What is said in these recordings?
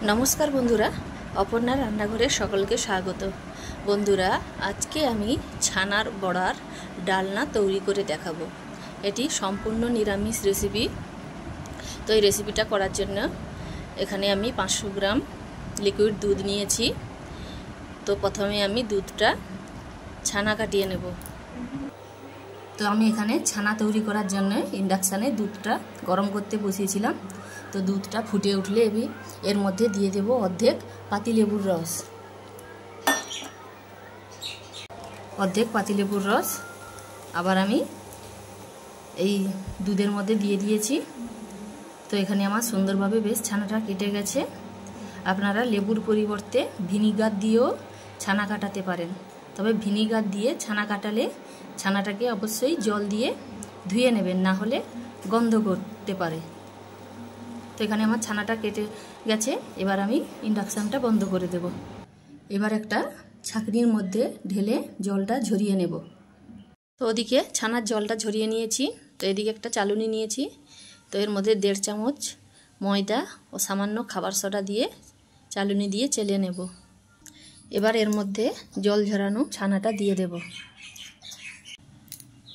নমস্কার বন্ধুরা, অপর্ণা রান্নাঘরে সকলকে স্বাগত। বন্ধুরা, আজকে আমি ছানার বড়ার ডালনা তৈরি করে দেখাবো। এটি সম্পূর্ণ নিরামিষ রেসিপি। তো এই রেসিপিটা করার জন্য এখানে আমি 500 গ্রাম লিকুইড দুধ নিয়েছি। তো প্রথমে আমি দুধটা ছানা কাটিয়ে নেব। তো আমি এখানে ছানা তৈরি করার জন্য ইন্ডাকশানে দুধটা গরম করতে বসিয়েছিলাম। তো দুধটা ফুটে উঠলে এর মধ্যে দিয়ে দেব অর্ধেক পাতিলেবুর রস। আবার আমি এই দুধের মধ্যে দিয়ে দিয়েছি। তো এখানে আমার সুন্দরভাবে বেশ ছানাটা কেটে গেছে। আপনারা লেবুর পরিবর্তে ভিনিগার দিয়েও ছানা কাটাতে পারেন। তবে ভিনিগার দিয়ে ছানা কাটালে ছানাটাকে অবশ্যই জল দিয়ে ধুয়ে নেবেন, না হলে গন্ধ করতে পারে। তো এখানে আমার ছানাটা কেটে গেছে। এবার আমি ইন্ডাকশানটা বন্ধ করে দেব। এবার একটা ছাঁকনির মধ্যে ঢেলে জলটা ঝরিয়ে নেব। তো ওদিকে ছানার জলটা ঝরিয়ে নিয়েছি। তো এদিকে একটা চালুনি নিয়েছি। তো এর মধ্যে 1.5 চামচ ময়দা ও সামান্য খাবার সোডা দিয়ে চালুনি দিয়ে চেলে নেব। এবার এর মধ্যে জল ঝরানো ছানাটা দিয়ে দেব।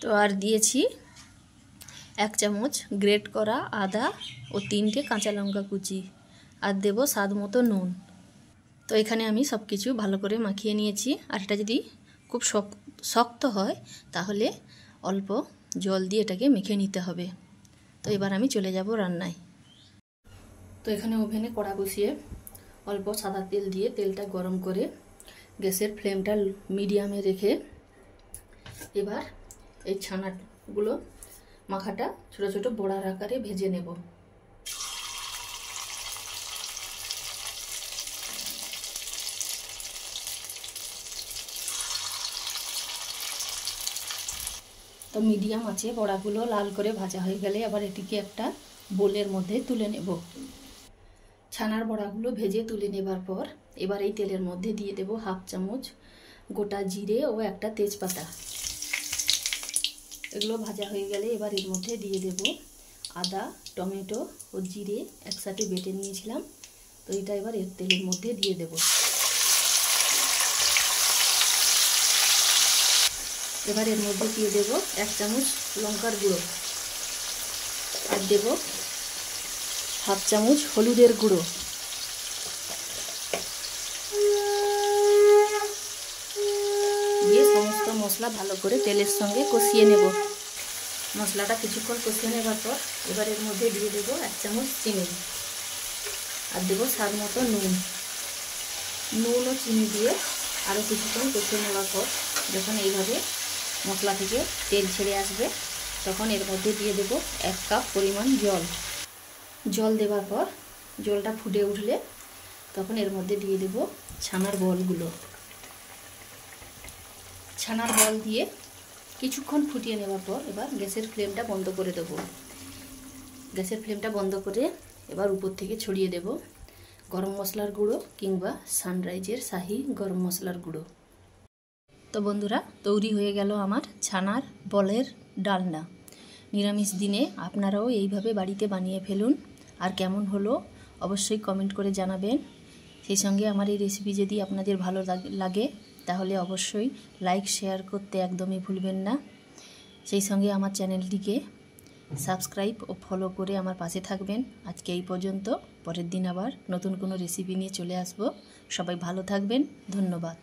তো আর দিয়েছি 1 চামচ গ্রেট করা আদা ও 3টে কাঁচা লঙ্কা কুচি, আর দেব স্বাদ মতো নুন। তো এখানে আমি সব কিছু ভালো করে মাখিয়ে নিয়েছি। আর এটা যদি খুব শক্ত হয় তাহলে অল্প জল দিয়ে এটাকে মেখে নিতে হবে। তো এবার আমি চলে যাব রান্নায়। তো এখানে ওভেনে কড়া বসিয়ে অল্প সাদা তেল দিয়ে তেলটা গরম করে গ্যাসের ফ্লেমটা মিডিয়ামে রেখে এবার এই ছানাগুলো মাখাটা ছোট ছোট বড়ার আকারে ভেজে নেব। তো মিডিয়াম আছে বড়াগুলো লাল করে ভাজা হয়ে গেলে আবার এটিকে একটা বোলের মধ্যে তুলে নেব। ছানার বড়াগুলো ভেজে তুলে নেবার পর এবার এই তেলের মধ্যে দিয়ে দেব 1/2 চামচ গোটা জিরে ও একটা তেজপাতা। এগুলো ভাজা হয়ে গেলে এবার এর মধ্যে দিয়ে দেব আদা, টমেটো ও জিরে একসাথে বেটে নিয়েছিলাম। তো এটা এবার এর তেলের মধ্যে দিয়ে দেব। এবার এর মধ্যে দিয়ে দেব 1 চামচ লঙ্কার গুঁড়ো, আর দেব 1/2 চামচ হলুদের গুঁড়ো। দিয়ে সমস্ত মশলা ভালো করে তেলের সঙ্গে কষিয়ে নেব। মশলাটা কিছুক্ষণ কষিয়ে নেবার পর এবার এর মধ্যে দিয়ে দেব 1 চামচ চিনি, আর দেব স্বাদ মতো নুন। নুন ও চিনি দিয়ে আরও কিছুক্ষণ কষিয়ে নেওয়ার পর যখন এইভাবে মশলা থেকে তেল ছেড়ে আসবে তখন এর মধ্যে দিয়ে দেব 1 কাপ পরিমাণ জল দেওয়ার পর জলটা ফুটে উঠলে তখন এর মধ্যে দিয়ে দেব ছানার বলগুলো। ছানার বল দিয়ে কিছুক্ষণ ফুটিয়ে নেওয়ার পর এবার গ্যাসের ফ্লেমটা বন্ধ করে দেব। গ্যাসের ফ্লেমটা বন্ধ করে এবার উপর থেকে ছড়িয়ে দেব গরম মশলার গুঁড়ো কিংবা সানরাইজের শাহি গরম মশলার গুঁড়ো। তো বন্ধুরা, তৈরি হয়ে গেল আমার ছানার বলের ডালনা। নিরামিষ দিনে আপনারাও এইভাবে বাড়িতে বানিয়ে ফেলুন। আর কেমন হলো অবশ্যই কমেন্ট করে জানাবেন। সেই সঙ্গে আমার এই রেসিপি যদি আপনাদের ভালো লাগে তাহলে অবশ্যই লাইক শেয়ার করতে একদমই ভুলবেন না। সেই সঙ্গে আমার চ্যানেলটিকে সাবস্ক্রাইব ও ফলো করে আমার পাশে থাকবেন। আজকে এই পর্যন্ত। পরের দিন আবার নতুন কোনো রেসিপি নিয়ে চলে আসব। সবাই ভালো থাকবেন। ধন্যবাদ।